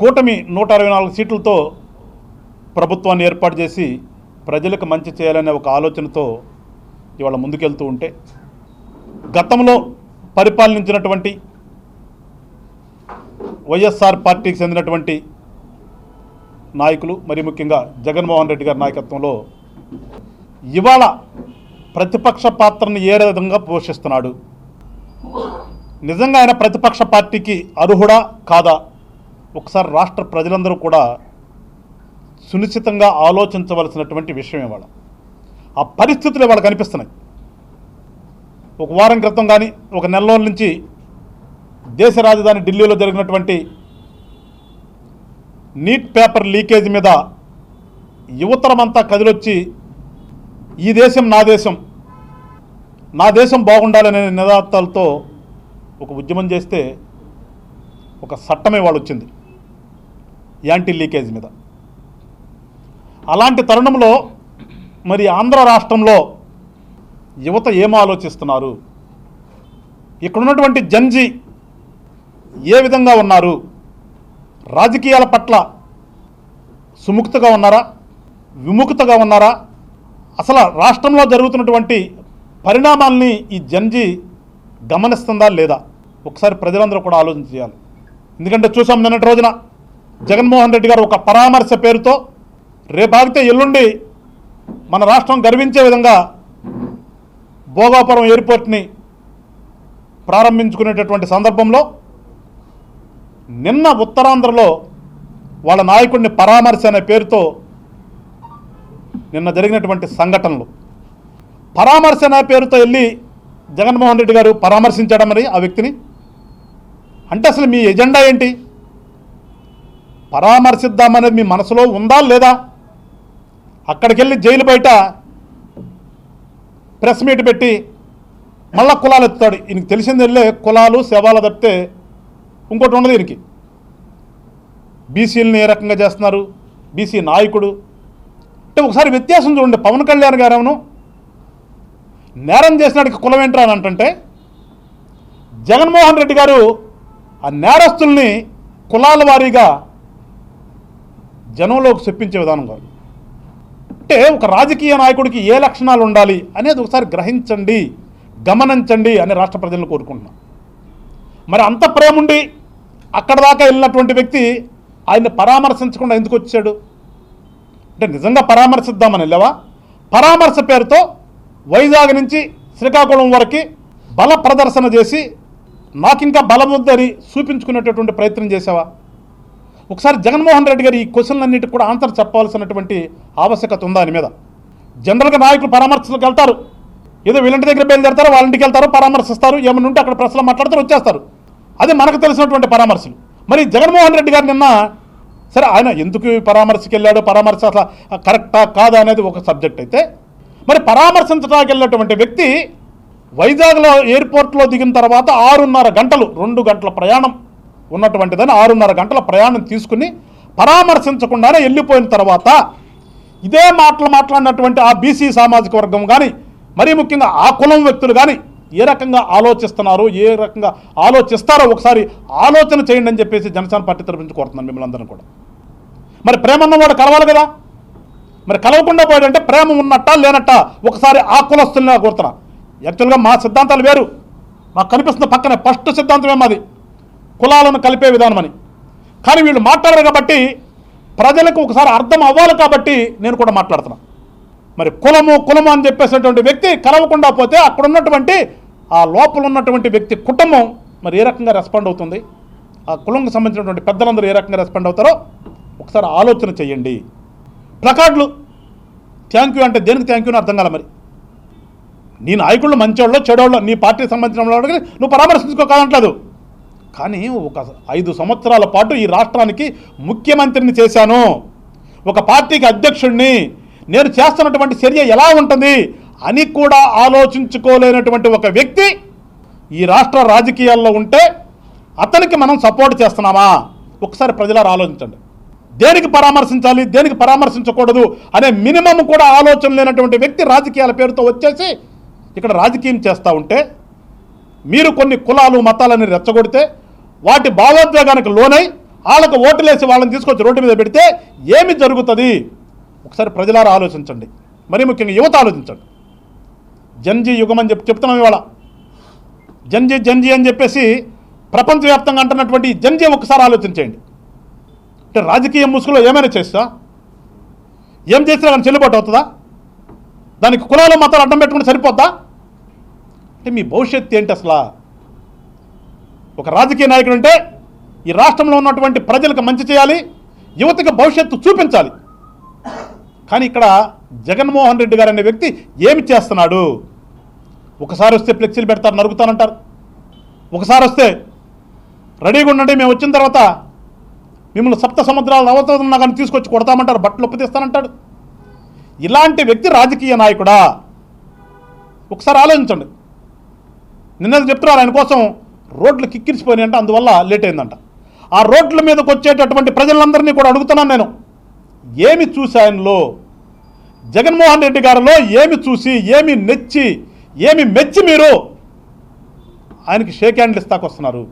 కూటమి 164 సీట్లతో ప్రభుత్వాన్ని ఏర్పాటు చేసి ప్రజలకు మంచి చేయాలనే ఒక ఆలోచనతో ఇవాళ ముందుకెళ్తూ ఉంటే, గతంలో పరిపాలించినటువంటి వైఎస్ఆర్ పార్టీకి చెందినటువంటి నాయకులు, మరి ముఖ్యంగా జగన్మోహన్ రెడ్డి గారి నాయకత్వంలో ఇవాళ ప్రతిపక్ష పాత్రను ఏ విధంగా పోషిస్తున్నాడు, నిజంగా ఆయన ప్రతిపక్ష పార్టీకి అర్హుడా కాదా, ఒకసారి రాష్ట్ర ప్రజలందరూ కూడా సునిశ్చితంగా ఆలోచించవలసినటువంటి విషయం ఇవాళ. ఆ పరిస్థితులు ఇవాళ కనిపిస్తున్నాయి. ఒక వారం క్రితం కానీ, ఒక నెల రోజుల నుంచి దేశ రాజధాని ఢిల్లీలో జరిగినటువంటి నీట్ పేపర్ లీకేజ్ మీద యువతరమంతా కదిలొచ్చి ఈ దేశం నా దేశం, నా దేశం బాగుండాలనే నినాదాలతో ఒక ఉద్యమం చేస్తే ఒక చట్టమే వాళ్ళు వచ్చింది యాంటీ లీకేజ్ మీద. అలాంటి తరుణంలో మరి ఆంధ్ర రాష్ట్రంలో యువత ఏం ఆలోచిస్తున్నారు, ఇక్కడ ఉన్నటువంటి జంజీ ఏ విధంగా ఉన్నారు, రాజకీయాల పట్ల సుముఖతగా ఉన్నారా, విముఖతగా ఉన్నారా, అసలు రాష్ట్రంలో జరుగుతున్నటువంటి పరిణామాల్ని ఈ జంజీ గమనిస్తుందా లేదా, ఒకసారి ప్రజలందరూ కూడా ఆలోచన చేయాలి. ఎందుకంటే చూసాం నిన్నటి రోజున జగన్మోహన్ రెడ్డి గారు ఒక పరామర్శ పేరుతో రేపాగితే ఎల్లుండి మన రాష్ట్రం గర్వించే విధంగా భోగాపురం ఎయిర్పోర్ట్ని ప్రారంభించుకునేటటువంటి సందర్భంలో నిన్న ఉత్తరాంధ్రలో వాళ్ళ నాయకుడిని పరామర్శ అనే పేరుతో నిన్న జరిగినటువంటి సంఘటనలు, పరామర్శ అనే పేరుతో వెళ్ళి జగన్మోహన్ రెడ్డి గారు పరామర్శించడం మరి ఆ వ్యక్తిని. అంటే అసలు మీ ఎజెండా ఏంటి? పరామర్శిద్దామనేది మీ మనసులో ఉందా లేదా? అక్కడికి వెళ్ళి జైలు బయట ప్రెస్ మీట్ పెట్టి మళ్ళా కులాలు ఎత్తుతాడు. ఈయనకి తెలిసింది వెళ్ళే కులాలు శవాలు తప్పితే ఇంకోటి ఉండదు ఈయనకి. బీసీలని ఏ రకంగా చేస్తున్నారు, బీసీ నాయకుడు అంటే ఒకసారి వ్యత్యాసం చూడండి. పవన్ కళ్యాణ్ గారేమో నేరం చేసినాడికి కులం ఏంట్రా అని అంటే, జగన్మోహన్ రెడ్డి గారు ఆ నేరస్తుల్ని కులాల వారీగా జనంలోకి చెప్పించే విధానం కాదు. అంటే ఒక రాజకీయ నాయకుడికి ఏ లక్షణాలు ఉండాలి అనేది ఒకసారి గ్రహించండి, గమనించండి అని రాష్ట్ర ప్రజలను కోరుకుంటున్నాం. మరి అంత ప్రేమ ఉండి అక్కడ దాకా వెళ్ళినటువంటి వ్యక్తి ఆయన్ని పరామర్శించకుండా ఎందుకు వచ్చాడు? అంటే నిజంగా పరామర్శిద్దామని వెళ్ళావా? పరామర్శ పేరుతో వైజాగ్ నుంచి శ్రీకాకుళం వరకు బల ప్రదర్శన చేసి నాకింకా బలముద్దని చూపించుకునేటటువంటి ప్రయత్నం చేసావా? ఒకసారి జగన్మోహన్ రెడ్డి గారు ఈ క్వశ్చన్లన్నిటికి కూడా ఆన్సర్ చెప్పాల్సినటువంటి ఆవశ్యకత ఉందా అని మీద. జనరల్గా నాయకులు పరామర్శలకు వెళ్తారు, ఏదో వీళ్ళంటి దగ్గర బయలుదేరతారు, వాళ్ళ ఇంటికి వెళ్తారు, పరామర్శిస్తారు, ఏమన్నా ఉంటే అక్కడ ప్రశ్నలు మాట్లాడతారు, వచ్చేస్తారు. అది మనకు తెలిసినటువంటి పరామర్శలు. మరి జగన్మోహన్ రెడ్డి గారు నిన్న సరే ఆయన ఎందుకు పరామర్శకి వెళ్ళాడు, పరామర్శ అసలు కరెక్టా కాదా అనేది ఒక సబ్జెక్ట్ అయితే, మరి పరామర్శించడానికి వెళ్ళినటువంటి వ్యక్తి వైజాగ్లో ఎయిర్పోర్ట్లో దిగిన తర్వాత 6.5 గంటలు 2 గంటల ప్రయాణం ఉన్నటువంటిదని 6.5 గంటల ప్రయాణం తీసుకుని పరామర్శించకుండానే వెళ్ళిపోయిన తర్వాత ఇదే మాటలు మాట్లాడినటువంటి ఆ బీసీ సామాజిక వర్గం కానీ, మరీ ముఖ్యంగా ఆ కులం వ్యక్తులు కానీ ఏ రకంగా ఆలోచిస్తున్నారు, ఏ రకంగా ఆలోచిస్తారో ఒకసారి ఆలోచన చేయండి అని చెప్పేసి జనసేన పార్టీ తరఫు నుంచి కోరుతున్నాను మిమ్మల్ని అందరం కూడా. మరి ప్రేమ ఉన్నవాడు కలవాలి కదా, మరి కలవకుండా పోయాడంటే ప్రేమ ఉన్నట్టా లేనట్టా ఒకసారి ఆ కులస్తుల్ని కోరుతున్నా. యాక్చువల్గా మా సిద్ధాంతాలు వేరు, మాకు కనిపిస్తున్న పక్కనే ఫస్ట్ సిద్ధాంతం ఏమాది కులాలను కలిపే విధానం అని. కానీ వీళ్ళు మాట్లాడరు కాబట్టి ప్రజలకు ఒకసారి అర్థం అవ్వాలి కాబట్టి నేను కూడా మాట్లాడుతున్నా. మరి కులము అని చెప్పేసినటువంటి వ్యక్తి కలవకుండా పోతే అక్కడ ఉన్నటువంటి ఆ లోపల ఉన్నటువంటి వ్యక్తి కుటుంబం మరి ఏ రకంగా రెస్పాండ్ అవుతుంది, ఆ కులంకి సంబంధించినటువంటి పెద్దలందరూ ఏ రకంగా రెస్పాండ్ అవుతారో ఒకసారి ఆలోచన చేయండి. ప్లకార్డులు థ్యాంక్ యూ అంటే దేనికి థ్యాంక్ యూ అని అర్థం కాల. మరి నీ నాయకుళ్ళు మంచోళ్ళు చెడోళ్ళు, నీ పార్టీకి సంబంధించిన వాళ్ళకి నువ్వు పరామర్శించుకోవాలంటలేదు. కానీ ఒక 5 సంవత్సరాల పాటు ఈ రాష్ట్రానికి ముఖ్యమంత్రిని చేశాను, ఒక పార్టీకి అధ్యక్షుడిని, నేను చేస్తున్నటువంటి చర్య ఎలా ఉంటుంది అని కూడా ఆలోచించుకోలేనటువంటి ఒక వ్యక్తి ఈ రాష్ట్ర రాజకీయాల్లో ఉంటే అతనికి మనం సపోర్ట్ చేస్తున్నామా? ఒకసారి ప్రజలారా ఆలోచించండి. దేనికి పరామర్శించాలి, దేనికి పరామర్శించకూడదు అనే మినిమం కూడా ఆలోచన లేనటువంటి వ్యక్తి రాజకీయాల పేరుతో వచ్చేసి ఇక్కడ రాజకీయం చేస్తూ ఉంటే, మీరు కొన్ని కులాలు మతాలని రెచ్చగొడితే వాటి భావోద్వేగానికి లోనై వాళ్ళకు ఓటులేసి వాళ్ళని తీసుకొచ్చి రోడ్డు మీద పెడితే ఏమి జరుగుతుంది ఒకసారి ప్రజలారా ఆలోచించండి. మరీ ముఖ్యంగా యువత ఆలోచించండి. జన్జీ యుగం అని చెప్తున్నాం ఇవాళ. జన్జీ అని చెప్పేసి ప్రపంచవ్యాప్తంగా అంటున్నటువంటి జన్జీ ఒకసారి ఆలోచించేయండి. అంటే రాజకీయ ముసుగులో ఏమైనా చేస్తా, ఏం చేసినా కానీ చెల్లుబాటు అవుతుందా? దానికి కులాలు మతాలు అడ్డం పెట్టుకుని సరిపోద్దా? అంటే మీ భవిష్యత్తు ఏంటి అసలు? ఒక రాజకీయ నాయకుడు అంటే ఈ రాష్ట్రంలో ఉన్నటువంటి ప్రజలకు మంచి చేయాలి, యువతకు భవిష్యత్తు చూపించాలి. కానీ ఇక్కడ జగన్మోహన్ రెడ్డి గారు అనే వ్యక్తి ఏమి చేస్తున్నాడు? ఒకసారి వస్తే ఫ్లెక్సీలు పెడతారు, నరుగుతానంటారు. ఒకసారి వస్తే రెడీగా ఉండండి, మేము వచ్చిన తర్వాత మిమ్మల్ని సప్త సముద్రాలు అవతలున్నా కానీ తీసుకొచ్చి కొడతామంటారు, బట్టలు ఒప్పితేస్తానంటాడు. ఇలాంటి వ్యక్తి రాజకీయ నాయకుడా? ఒకసారి ఆలోచించండి. నిన్న చెప్తున్నారు ఆయన కోసం రోడ్లు కిక్కిరిసిపోయినాయి అంటే అందువల్ల లేట్ అయిందంట. ఆ రోడ్ల మీదకి వచ్చేటటువంటి ప్రజలందరినీ కూడా అడుగుతున్నాను నేను, ఏమి చూసి ఆయనలో, జగన్మోహన్ రెడ్డి గారిలో ఏమి చూసి, ఏమి నెచ్చి, ఏమి మెచ్చి మీరు ఆయనకి షేక్ హ్యాండ్లు ఇస్తాకొస్తున్నారు?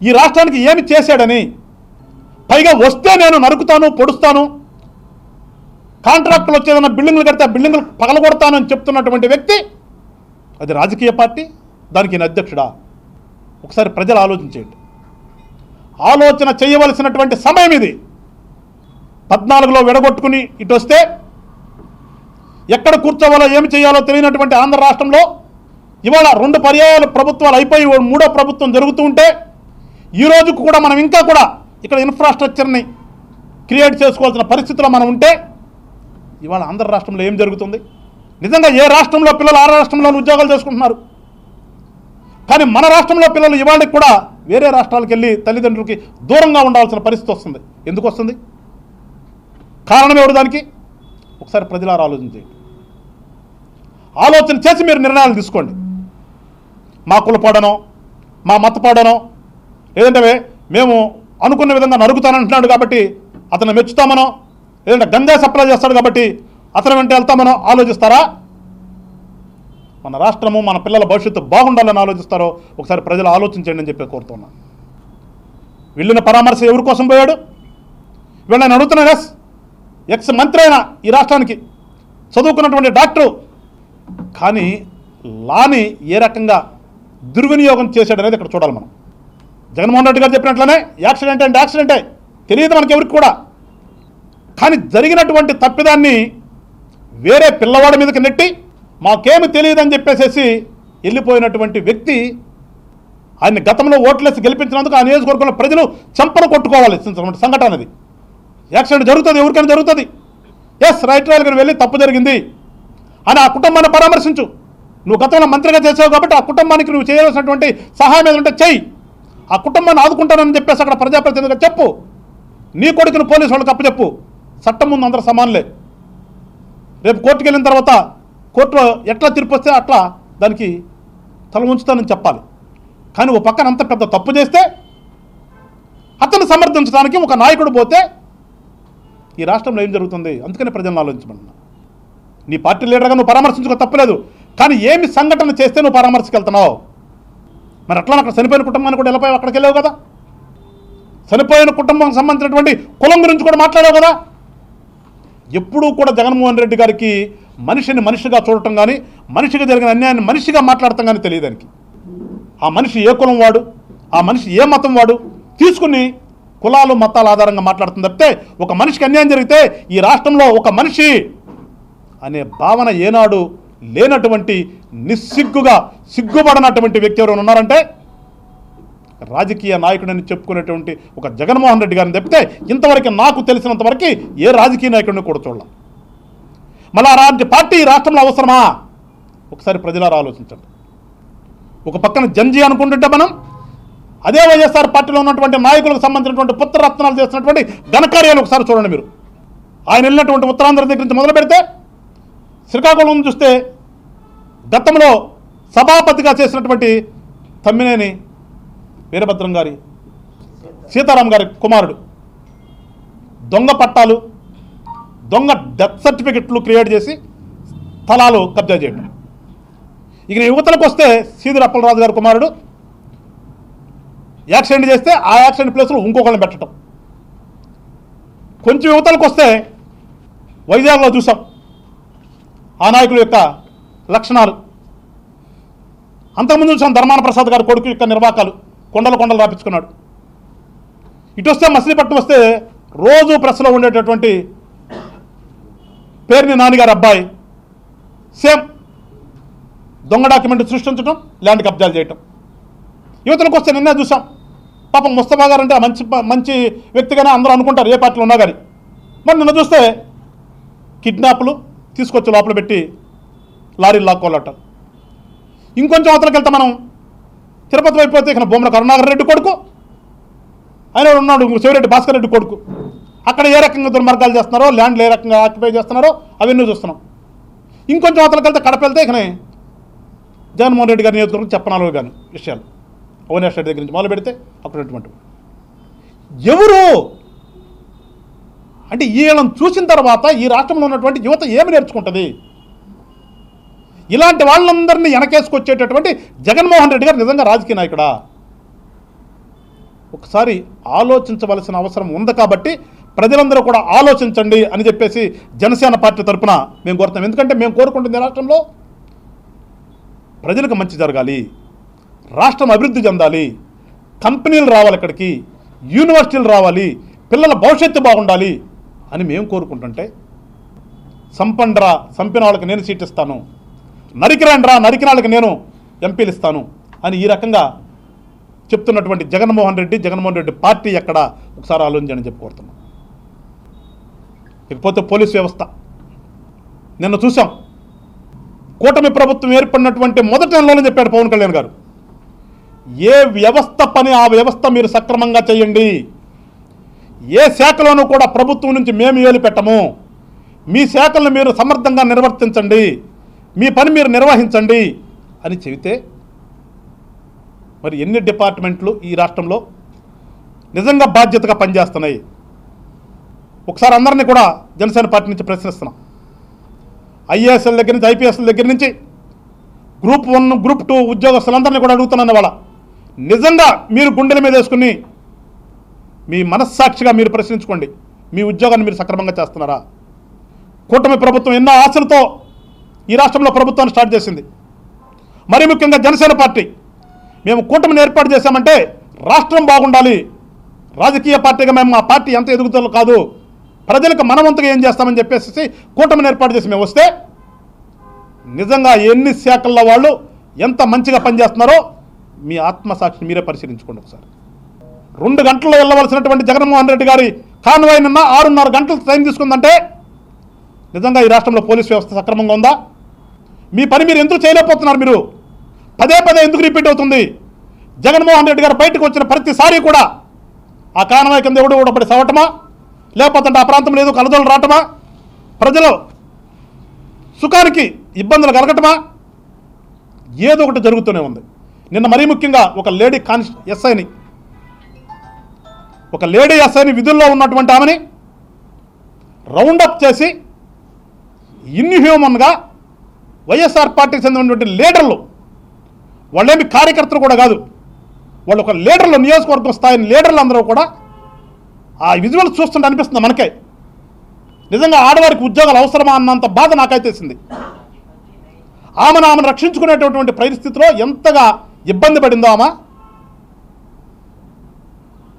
ఈ రాష్ట్రానికి ఏమి చేశాడని, పైగా వస్తే నేను నరుకుతాను, పొడుస్తాను, కాంట్రాక్టులు వచ్చేదన్న బిల్డింగ్లు కడితే ఆ బిల్డింగ్లు పగలగొడతానని చెప్తున్నటువంటి వ్యక్తి అది రాజకీయ పార్టీ, దానికి ఈయన అధ్యక్షుడా? ఒకసారి ప్రజలు ఆలోచించేయండి. ఆలోచన చేయవలసినటువంటి సమయం ఇది. 14లో విడగొట్టుకుని ఇటు వస్తే ఎక్కడ కూర్చోవాలో ఏమి చేయాలో తెలియనటువంటి ఆంధ్ర రాష్ట్రంలో ఇవాళ 2 పర్యాయాలు ప్రభుత్వాలు అయిపోయి 3వ ప్రభుత్వం జరుగుతూ ఉంటే ఈ రోజుకు కూడా మనం ఇంకా కూడా ఇక్కడ ఇన్ఫ్రాస్ట్రక్చర్ని క్రియేట్ చేసుకోవాల్సిన పరిస్థితిలో మనం ఉంటే ఇవాళ ఆంధ్ర రాష్ట్రంలో ఏం జరుగుతుంది? నిజంగా ఏ రాష్ట్రంలో పిల్లలు ఆ రాష్ట్రంలో ఉద్యోగాలు చేసుకుంటున్నారు, కానీ మన రాష్ట్రంలో పిల్లలు ఇవాళకి కూడా వేరే రాష్ట్రాలకు వెళ్ళి తల్లిదండ్రులకి దూరంగా ఉండాల్సిన పరిస్థితి వస్తుంది. ఎందుకు వస్తుంది? కారణం ఎవరు దానికి? ఒకసారి ప్రజలారా ఆలోచించండి. ఆలోచన చేసి మీరు నిర్ణయాలు తీసుకోండి. మా కులపాడనో, మా మతపాడనో, లేదంటే మేము అనుకున్న విధంగా నరుగుతానంటున్నాడు కాబట్టి అతను మెచ్చుతామనో, లేదంటే గంజా సప్లై చేస్తాడు కాబట్టి అతను వెంట వెళ్తామనో ఆలోచిస్తారా? మన రాష్ట్రము, మన పిల్లల భవిష్యత్తు బాగుండాలని ఆలోచిస్తారో ఒకసారి ప్రజలు ఆలోచించండి అని చెప్పి కోరుతున్నాను. వెళ్ళిన పరామర్శ ఎవరి కోసం పోయాడు? వీళ్ళ నేను అడుగుతున్నాను. ఎక్స్ మంత్రి అయినా ఈ రాష్ట్రానికి చదువుకున్నటువంటి డాక్టరు, కానీ లాని ఏ రకంగా దుర్వినియోగం చేశాడు అనేది ఇక్కడ చూడాలి మనం. జగన్మోహన్ రెడ్డి గారు చెప్పినట్లనే యాక్సిడెంట్ అంటే యాక్సిడెంటే, తెలియదు మనకి ఎవరికి కూడా. కానీ జరిగినటువంటి తప్పిదాన్ని వేరే పిల్లవాడి మీదకి నెట్టి మాకేమి తెలియదని చెప్పేసేసి వెళ్ళిపోయినటువంటి వ్యక్తి, ఆయన్ని గతంలో ఓట్లేసి గెలిపించినందుకు ఆ నియోజకవర్గంలో ప్రజలు చంపను కొట్టుకోవాలి సంఘటన. అది యాక్సిడెంట్ జరుగుతుంది, ఎవరికైనా జరుగుతుంది. ఎస్, రైట్ రైల్గా వెళ్ళి తప్పు జరిగింది అని ఆ కుటుంబాన్ని పరామర్శించు. నువ్వు గతంలో మంత్రిగా చేసావు కాబట్టి ఆ కుటుంబానికి నువ్వు చేయాల్సినటువంటి సహాయం ఏదంటే చెయ్యి. ఆ కుటుంబాన్ని ఆదుకుంటానని చెప్పేసి అక్కడ ప్రజాప్రతినిధిగా చెప్పు. నీ కొడుకుని పోలీసు వాళ్ళకి అప్పచెప్పు. చట్టం ముందు అందరూ సమానులే. రేపు కోర్టుకు వెళ్ళిన తర్వాత కోర్టులో ఎట్లా తీర్పు వస్తే అట్లా దానికి తల ఉంచుతానని చెప్పాలి. కానీ ఓ పక్కన అంత పెద్ద తప్పు చేస్తే అతను సమర్థించడానికి ఒక నాయకుడు పోతే ఈ రాష్ట్రంలో ఏం జరుగుతుంది? అందుకని ప్రజలను ఆలోచించమన్నా. నీ పార్టీ లీడర్గా నువ్వు పరామర్శించుకో, తప్పలేదు. కానీ ఏమి సంఘటన చేస్తే నువ్వు పరామర్శకు వెళ్తున్నావు? మరి అట్లా అక్కడ చనిపోయిన కుటుంబాన్ని కూడా వెళ్ళిపోయావు, అక్కడికి వెళ్ళావు కదా. చనిపోయిన కుటుంబం సంబంధించినటువంటి కులం గురించి కూడా మాట్లాడావు కదా. ఎప్పుడూ కూడా జగన్మోహన్ రెడ్డి గారికి మనిషిని మనిషిగా చూడటం కానీ, మనిషిగా జరిగిన అన్యాయాన్ని మనిషిగా మాట్లాడటం కానీ తెలియదు దానికి. ఆ మనిషి ఏ కులం వాడు, ఆ మనిషి ఏ మతం వాడు తీసుకుని కులాలు మతాల ఆధారంగా మాట్లాడుతుంది తప్పితే ఒక మనిషికి అన్యాయం జరిగితే ఈ రాష్ట్రంలో ఒక మనిషి అనే భావన ఏనాడు లేనటువంటి, నిస్సిగ్గుగా సిగ్గుపడనటువంటి వ్యక్తి ఎవరైనా ఉన్నారంటే రాజకీయ నాయకుడని చెప్పుకునేటువంటి ఒక జగన్మోహన్ రెడ్డి గారిని తప్పితే ఇంతవరకు నాకు తెలిసినంతవరకు ఏ రాజకీయ నాయకుడిని కూడా చూడాలి. మళ్ళీ అలాంటి పార్టీ ఈ రాష్ట్రంలో అవసరమా? ఒకసారి ప్రజలారా ఆలోచించండి. ఒక పక్కన జంజీ అనుకుంటుంటే మనం అదే వైఎస్ఆర్ పార్టీలో ఉన్నటువంటి నాయకులకు సంబంధించినటువంటి పుత్రరత్నాలు చేసినటువంటి ఘనకార్యాలు ఒకసారి చూడండి మీరు. ఆయన వెళ్ళినటువంటి ఉత్తరాంధ్ర దగ్గర నుంచి మొదలు పెడితే శ్రీకాకుళం చూస్తే గతంలో సభాపతిగా చేసినటువంటి తమ్మినేని వీరభద్రం గారి, సీతారాం గారి కుమారుడు దొంగ పట్టాలు, దొంగ డెత్ సర్టిఫికెట్లు క్రియేట్ చేసి స్థలాలు కబ్జా చేయడం. ఇక యువతలకు వస్తే సీదిరి అప్పలరాజు గారి కుమారుడు యాక్సిడెంట్ చేస్తే ఆ యాక్సిడెంట్ ప్లేస్లో ఇంకొకరిని పెట్టడం. కొంచెం యువతలకు వస్తే వైజాగ్లో చూసాం ఆ నాయకుల యొక్క లక్షణాలు. అంతకుముందు చూసాం ధర్మాన ప్రసాద్ గారి కొడుకు యొక్క నిర్వాకాలు, కొండలు రాపించుకున్నాడు. ఇటు వస్తే మచిలీపట్నం వస్తే రోజు ప్రెస్లో ఉండేటటువంటి పేరుని నాన్నగారి అబ్బాయి సేమ్ దొంగ డాక్యుమెంట్ సృష్టించడం, ల్యాండ్ కబ్జాలు చేయటం. యువతలకు వస్తే నిన్నే చూసాం పాపం ముస్తఫా గారు అంటే మంచి వ్యక్తిగానే అందరూ అనుకుంటారు ఏ పార్టీలో ఉన్నా కానీ. మరి నిన్న చూస్తే కిడ్నాప్లు తీసుకొచ్చి లోపల పెట్టి లారీలు లాక్కోవాలట. ఇంకొంచెం అవతలకి వెళ్తే మనం తిరుపతి వైపు పోతే ఇక్కడ బొమ్మల కరుణాకర్ రెడ్డి కొడుకు ఆయన ఉన్నాడు, శివరెడ్డి భాస్కర్ రెడ్డి కొడుకు. అక్కడ ఏ రకంగా దుర్మార్గాలు చేస్తున్నారో, ల్యాండ్లు ఏ రకంగా ఆక్యుపై చేస్తున్నారో అవన్నీ చూస్తున్నాం. ఇంకొంచెం అవతలకి వెళ్తే కడప వెళ్తే ఇక్కడ జగన్మోహన్ రెడ్డి గారి నియోజకవర్గం చెప్పనాలు కానీ విషయాలు అవినాష్ రెడ్డి దగ్గర నుంచి మొదలు పెడితే అక్కడటువంటి ఎవరు అంటే వీళ్ళని చూసిన తర్వాత ఈ రాష్ట్రంలో ఉన్నటువంటి యువత ఏమి నేర్చుకుంటుంది? ఇలాంటి వాళ్ళందరినీ వెనకేసుకొచ్చేటటువంటి జగన్మోహన్ రెడ్డి గారు నిజంగా రాజకీయ నాయకుడా? ఒకసారి ఆలోచించవలసిన అవసరం ఉంది. కాబట్టి ప్రజలందరూ కూడా ఆలోచించండి అని చెప్పేసి జనసేన పార్టీ తరఫున మేము కోరుతాం. ఎందుకంటే మేము కోరుకుంటుంది రాష్ట్రంలో ప్రజలకు మంచి జరగాలి, రాష్ట్రం అభివృద్ధి చెందాలి, కంపెనీలు రావాలి, ఇక్కడికి యూనివర్సిటీలు రావాలి, పిల్లల భవిష్యత్తు బాగుండాలి అని మేము కోరుకుంటుంటే సంపండ్రా, సంపిన వాళ్ళకి నేను సీట్ ఇస్తాను, నరికిరాండ్రా, నరికిన వాళ్ళకి నేను ఎంపీలు ఇస్తాను అని ఈ రకంగా చెప్తున్నటువంటి జగన్మోహన్ రెడ్డి పార్టీ ఎక్కడ ఒకసారి ఆలోచించని చెప్పి కోరుతున్నాం. ఇకపోతే పోలీస్ వ్యవస్థ నిన్న చూసాం. కూటమి ప్రభుత్వం ఏర్పడినటువంటి మొదటి నెలలోనే చెప్పాడు పవన్ కళ్యాణ్ గారు, ఏ వ్యవస్థ పని ఆ వ్యవస్థ మీరు సక్రమంగా చేయండి, ఏ శాఖలోనూ కూడా ప్రభుత్వం నుంచి మేము ఏలు పెట్టము, మీ శాఖలను మీరు సమర్థంగా నిర్వర్తించండి, మీ పని మీరు నిర్వహించండి అని చెబితే మరి ఎన్ని డిపార్ట్మెంట్లు ఈ రాష్ట్రంలో నిజంగా బాధ్యతగా పనిచేస్తున్నాయి? ఒకసారి అందరినీ కూడా జనసేన పార్టీ నుంచి ప్రశ్నిస్తున్నాం. ఐఏఎస్ఎల్ దగ్గర నుంచి ఐపీఎస్ఎల్ దగ్గర నుంచి గ్రూప్ 1 గ్రూప్ 2 ఉద్యోగస్తులందరినీ కూడా అడుగుతున్నాను. వాళ్ళ నిజంగా మీరు గుండెల మీద వేసుకుని మీ మనస్సాక్షిగా మీరు ప్రశ్నించుకోండి, మీ ఉద్యోగాన్ని మీరు సక్రమంగా చేస్తున్నారా? కూటమి ప్రభుత్వం ఎన్నో ఆశలతో ఈ రాష్ట్రంలో ప్రభుత్వాన్ని స్టార్ట్ చేసింది. మరీ ముఖ్యంగా జనసేన పార్టీ మేము కూటమిని ఏర్పాటు చేశామంటే రాష్ట్రం బాగుండాలి, రాజకీయ పార్టీగా మేము మా పార్టీ ఎంత ఎదుగుదల కాదు, ప్రజలకు మనవంతుగా ఏం చేస్తామని చెప్పేసి కూటమిని ఏర్పాటు చేసి మేము వస్తే నిజంగా ఎన్ని శాఖల్లో వాళ్ళు ఎంత మంచిగా పనిచేస్తున్నారో మీ ఆత్మసాక్షిని మీరే పరిశీలించుకోండి. ఒకసారి 2 గంటల్లో వెళ్ళవలసినటువంటి జగన్మోహన్ రెడ్డి గారి కాన్వాయ్ నిన్న 6.5 గంటలు టైం తీసుకుందంటే నిజంగా ఈ రాష్ట్రంలో పోలీస్ వ్యవస్థ సక్రమంగా ఉందా? మీ పని మీరు ఎందుకు చేయలేకపోతున్నారు? మీరు పదే ఎందుకు రిపీట్ అవుతుంది? జగన్మోహన్ రెడ్డి గారు బయటకు వచ్చిన ప్రతిసారి కూడా ఆ కాన్వాయ్ కింద ఎవడు కూడా పడి సవటమా, లేకపోతే ఆ ప్రాంతంలో ఏదో కలదోలు రావటమా, ప్రజలు సుఖానికి ఇబ్బందులు కలగటమా, ఏదో ఒకటి జరుగుతూనే ఉంది. నిన్న మరీ ముఖ్యంగా ఒక లేడీ ఎస్ఐని విధుల్లో ఉన్నటువంటి ఆమెని రౌండప్ చేసి ఇన్హ్యూమన్గా వైఎస్ఆర్ పార్టీకి చెందినటువంటి లీడర్లు, వాళ్ళేమి కార్యకర్తలు కూడా కాదు, వాళ్ళు ఒక లీడర్లు, నియోజకవర్గం స్థాయి లీడర్లు అందరూ కూడా ఆ విజువల్స్ చూస్తుంటే అనిపిస్తుంది మనకే నిజంగా ఆడవారికి ఉద్యోగాలు అవసరమా అన్నంత బాధ నాకైతేసింది. ఆమెను రక్షించుకునేటటువంటి పరిస్థితిలో ఎంతగా ఇబ్బంది పడిందో ఆమె.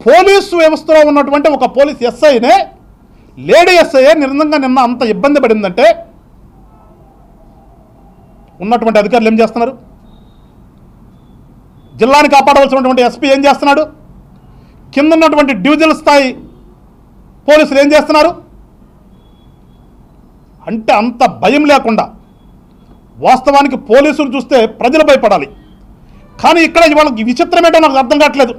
పోలీసు వ్యవస్థలో ఉన్నటువంటి ఒక పోలీస్ ఎస్ఐనే, లేడీ ఎస్ఐఏ నిన్న అంత ఇబ్బంది పడిందంటే ఉన్నటువంటి అధికారులు ఏం చేస్తున్నారు? జిల్లాని కాపాడవలసినటువంటి ఎస్పీ ఏం చేస్తున్నాడు? కింద ఉన్నటువంటి డివిజనల్ స్థాయి పోలీసులు ఏం చేస్తున్నారు? అంటే అంత భయం లేకుండా, వాస్తవానికి పోలీసులు చూస్తే ప్రజలు భయపడాలి. కానీ ఇక్కడ వాళ్ళకి విచిత్రం ఏంటో నాకు అర్థం కావట్లేదు.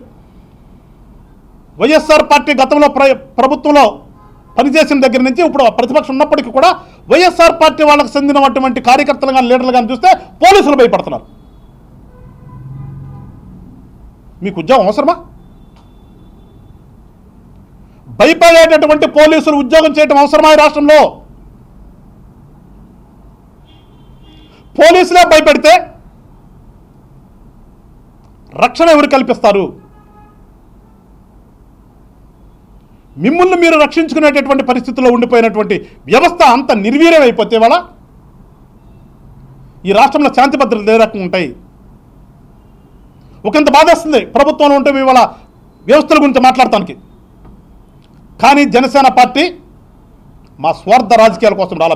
వైఎస్ఆర్ పార్టీ గతంలో ప్రభుత్వంలో పనిచేసిన దగ్గర నుంచి ఇప్పుడు ప్రతిపక్షం ఉన్నప్పటికీ కూడా వైఎస్ఆర్ పార్టీ వాళ్ళకు చెందినటువంటి కార్యకర్తలు కానీ లీడర్లు కానీ చూస్తే పోలీసులు భయపడుతున్నారు. మీకు ఉద్యోగం అవసరమా? భయపడేటటువంటి పోలీసులు ఉద్యోగం చేయడం అవసరమా ఈ రాష్ట్రంలో? పోలీసులే భయపెడితే రక్షణ ఎవరు కల్పిస్తారు? మిమ్మల్ని మీరు రక్షించుకునేటటువంటి పరిస్థితుల్లో ఉండిపోయినటువంటి వ్యవస్థ అంత నిర్వీర్యం అయిపోతే వాళ్ళ ఈ రాష్ట్రంలో శాంతి భద్రతలు ఏ రకంగా ఉంటాయి? ఒకంత బాధేస్తుంది ప్రభుత్వంలో ఉంటే ఇవాళ వ్యవస్థల గురించి మాట్లాడటానికి. కానీ జనసేన పార్టీ మా స్వార్థ రాజకీయాల కోసం రాలా.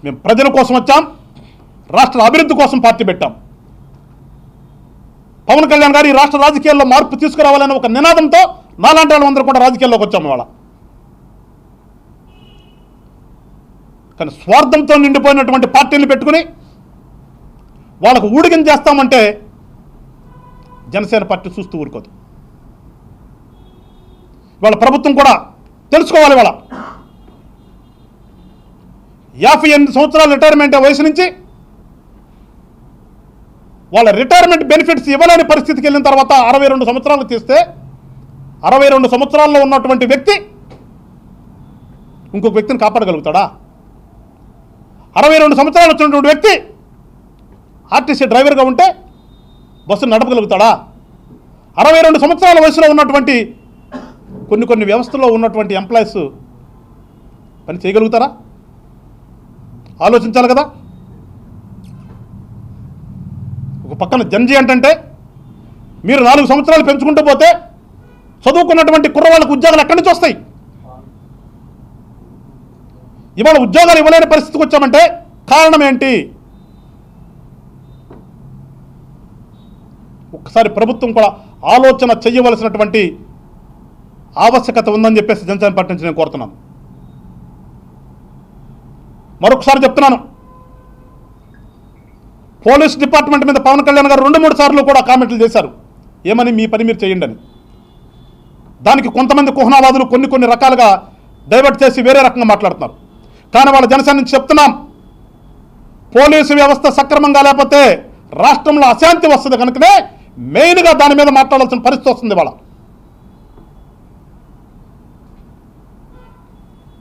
మేము ప్రజల కోసం వచ్చాం, రాష్ట్ర అభివృద్ధి కోసం పార్టీ పెట్టాం. పవన్ కళ్యాణ్ గారు ఈ రాష్ట్ర రాజకీయాల్లో మార్పు తీసుకురావాలనే ఒక నినాదంతో నాలాంటి వాళ్ళందరూ కూడా రాజకీయాల్లోకి వచ్చాము ఇవాళ. కానీ స్వార్థంతో నిండిపోయినటువంటి పార్టీలు పెట్టుకుని వాళ్ళకు ఊడిగం చేస్తామంటే జనసేన పార్టీ చూస్తూ ఊరుకోదు. వాళ్ళ ప్రభుత్వం కూడా తెలుసుకోవాలి. వాళ్ళ 58 సంవత్సరాల రిటైర్మెంట్ వయసు నుంచి వాళ్ళ రిటైర్మెంట్ బెనిఫిట్స్ ఇవ్వలేని పరిస్థితికి వెళ్ళిన తర్వాత 62 సంవత్సరాలు తీస్తే 62 సంవత్సరాల్లో ఉన్నటువంటి వ్యక్తి ఇంకొక వ్యక్తిని కాపాడగలుగుతాడా? 62 సంవత్సరాలు వచ్చినటువంటి వ్యక్తి ఆర్టీసీ డ్రైవర్గా ఉంటే బస్సును నడపగలుగుతాడా? 62 సంవత్సరాల వయసులో ఉన్నటువంటి కొన్ని వ్యవస్థల్లో ఉన్నటువంటి ఎంప్లాయీస్ పని చేయగలుగుతారా? ఆలోచించాలి కదా. ఒక పక్కన జన్జీ అంటే మీరు 4 సంవత్సరాలు పెంచుకుంటూ పోతే చదువుకున్నటువంటి కుర్రవాళ్ళకు ఉద్యోగాలు ఎక్కడి నుంచి వస్తాయి? ఇవాళ ఉద్యోగాలు ఇవ్వలేని పరిస్థితికి వచ్చామంటే కారణం ఏంటి? ఒకసారి ప్రభుత్వం కూడా ఆలోచన చేయవలసినటువంటి ఆవశ్యకత ఉందని చెప్పేసి జనసేన పార్టీ నుంచి నేను కోరుతున్నాను. మరొకసారి చెప్తున్నాను, పోలీస్ డిపార్ట్మెంట్ మీద పవన్ కళ్యాణ్ గారు 2-3 సార్లు కూడా కామెంట్లు చేశారు. ఏమని? మీ పని మీరు చేయండి అని. దానికి కొంతమంది కుహనావాదులు కొన్ని రకాలుగా డైవర్ట్ చేసి వేరే రకంగా మాట్లాడుతున్నారు. కానీ వాళ్ళ జనసేన నుంచి చెప్తున్నాం, పోలీసు వ్యవస్థ సక్రమంగా లేకపోతే రాష్ట్రంలో అశాంతి వస్తుంది. కనుకనే మెయిన్గా దాని మీద మాట్లాడాల్సిన పరిస్థితి వస్తుంది. వాళ్ళ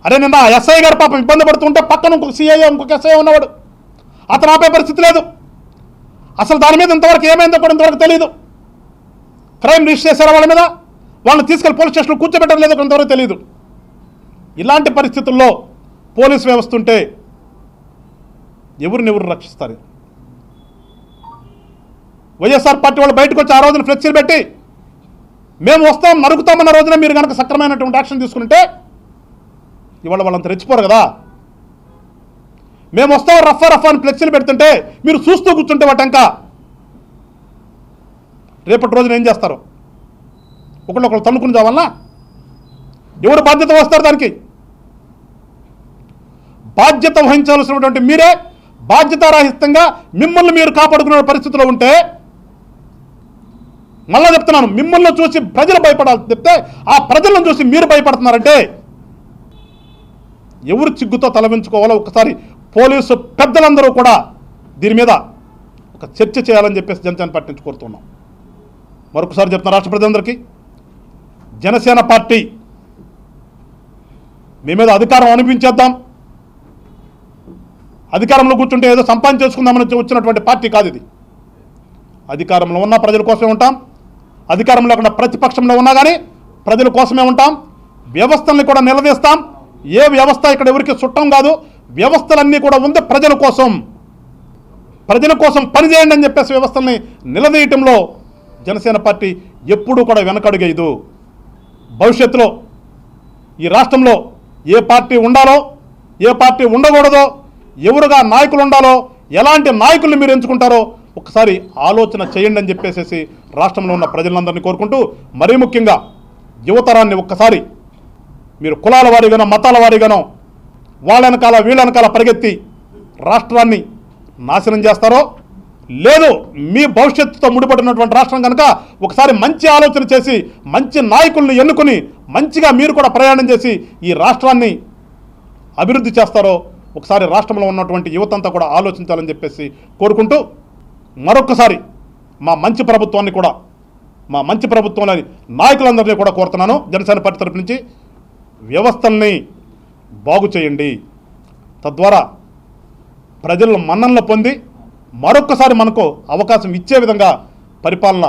అరే నిన్న ఎస్ఐ గారు పాపం ఇబ్బంది పడుతుంటే పక్కన ఇంకొక సిఐ ఇంకొక ఎస్ఐ ఉన్నవాడు, అతను ఆపే పరిస్థితి లేదు. అసలు దాని మీద ఇంతవరకు ఏమైందో కూడా ఇంతవరకు తెలియదు. క్రైమ్ రిజిస్టర్ చేశారా వాళ్ళ మీద? వాళ్ళని తీసుకెళ్లి పోలీస్ స్టేషన్లో కూర్చోబెట్టడం లేదో ఇంతవరకు తెలియదు. ఇలాంటి పరిస్థితుల్లో పోలీస్ వ్యవస్థ ఉంటే ఎవరు రక్షిస్తారు? వైఎస్ఆర్ పార్టీ వాళ్ళు బయటకు వచ్చి ఆ రోజున ఫ్లెక్సీలు పెట్టి మేము వస్తాం నరుకుతామన్న రోజున మీరు కనుక సక్రమైనటువంటి యాక్షన్ తీసుకుంటే ఇవాళ వాళ్ళంతా రెచ్చిపోరు కదా. మేము వస్తాం రఫ్ అని ఫ్లెక్సీలు పెడుతుంటే మీరు చూస్తూ కూర్చుంటే వాటంకా రేపటి రోజున ఏం చేస్తారు? ఒకళ్ళు తన్నుకుని చావాలన్నా? ఎవరు బాధ్యత వస్తారు? దానికి బాధ్యత వహించాల్సినటువంటి మీరే బాధ్యతారాహిత్యంగా మిమ్మల్ని మీరు కాపాడుకునే పరిస్థితిలో ఉంటే, మళ్ళా చెప్తున్నాను, మిమ్మల్ని చూసి ప్రజలు భయపడాలి చెప్తే ఆ ప్రజలను చూసి మీరు భయపడుతున్నారంటే ఎవరు చిగ్గుతో తలవించుకోవాలో ఒకసారి పోలీసు పెద్దలందరూ కూడా దీని మీద ఒక చర్చ చేయాలని చెప్పేసి జనసేన పార్టీ నుంచి కోరుతున్నాం. మరొకసారి చెప్తున్నా రాష్ట్ర ప్రజలందరికీ, జనసేన పార్టీ మీ మీద అధికారం అనిపించేద్దాం, అధికారంలో కూర్చుంటే ఏదో సంపాదించేసుకుందామని వచ్చినటువంటి పార్టీ కాదు ఇది. అధికారంలో ఉన్న ప్రజల కోసమే ఉంటాం, అధికారంలో లేకుండా ప్రతిపక్షంలో ఉన్నా కానీ ప్రజల కోసమే ఉంటాం. వ్యవస్థల్ని కూడా నిలదీస్తాం. ఏ వ్యవస్థ ఇక్కడ ఎవరికి చుట్టం కాదు. వ్యవస్థలన్నీ కూడా ఉంది ప్రజల కోసం. ప్రజల కోసం పనిచేయండి అని చెప్పేసి వ్యవస్థల్ని నిలదీయటంలో జనసేన పార్టీ ఎప్పుడూ కూడా వెనకడుగేయదు. భవిష్యత్తులో ఈ రాష్ట్రంలో ఏ పార్టీ ఉండాలో, ఏ పార్టీ ఉండకూడదో, ఎవరుగా నాయకులు ఉండాలో, ఎలాంటి నాయకుల్ని మీరు ఎంచుకుంటారో ఒకసారి ఆలోచన చేయండి అని చెప్పేసి రాష్ట్రంలో ఉన్న ప్రజలందరినీ కోరుకుంటూ, మరీ ముఖ్యంగా యువతరాన్ని ఒక్కసారి మీరు కులాల వారీగానో మతాల వారీగానో వాళ్ళ వెనకాల వీళ్ళ వెనకాల పరిగెత్తి రాష్ట్రాన్ని నాశనం చేస్తారో, లేదు మీ భవిష్యత్తుతో ముడిపడినటువంటి రాష్ట్రం కనుక ఒకసారి మంచి ఆలోచన చేసి మంచి నాయకుల్ని ఎన్నుకొని మంచిగా మీరు కూడా ప్రయాణం చేసి ఈ రాష్ట్రాన్ని అభివృద్ధి చేస్తారో ఒకసారి రాష్ట్రంలో ఉన్నటువంటి యువతంతా కూడా ఆలోచించాలని చెప్పేసి కోరుకుంటూ, మరొకసారి మా మంచి ప్రభుత్వంలోని నాయకులందరినీ కూడా కోరుతున్నాను. జనసేన పార్టీ తరపు నుంచి వ్యవస్థల్ని బాగు చేయండి, తద్వారా ప్రజల మన్ననలు పొంది మరొక్కసారి మనకు అవకాశం ఇచ్చే విధంగా పరిపాలన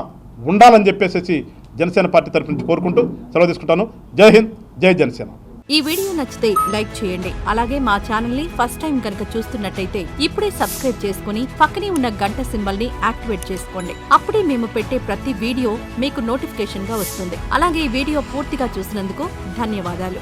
ఉండాలని చెప్పేసి జనసేన పార్టీ తరఫు నుంచి కోరుకుంటూ సెలవు తీసుకుంటాను. జై హింద్, జై జనసేన. ఈ వీడియో నచ్చితే లైక్ చేయండి. అలాగే మా ఛానల్ ని ఫస్ట్ టైం కనుక చూస్తున్నట్టయితే ఇప్పుడే సబ్స్క్రైబ్ చేసుకుని పక్కనే ఉన్న గంట సింబల్ ని యాక్టివేట్ చేసుకోండి. అప్పుడే మేము పెట్టే ప్రతి వీడియో మీకు నోటిఫికేషన్ గా వస్తుంది. అలాగే ఈ వీడియో పూర్తిగా చూసినందుకు ధన్యవాదాలు.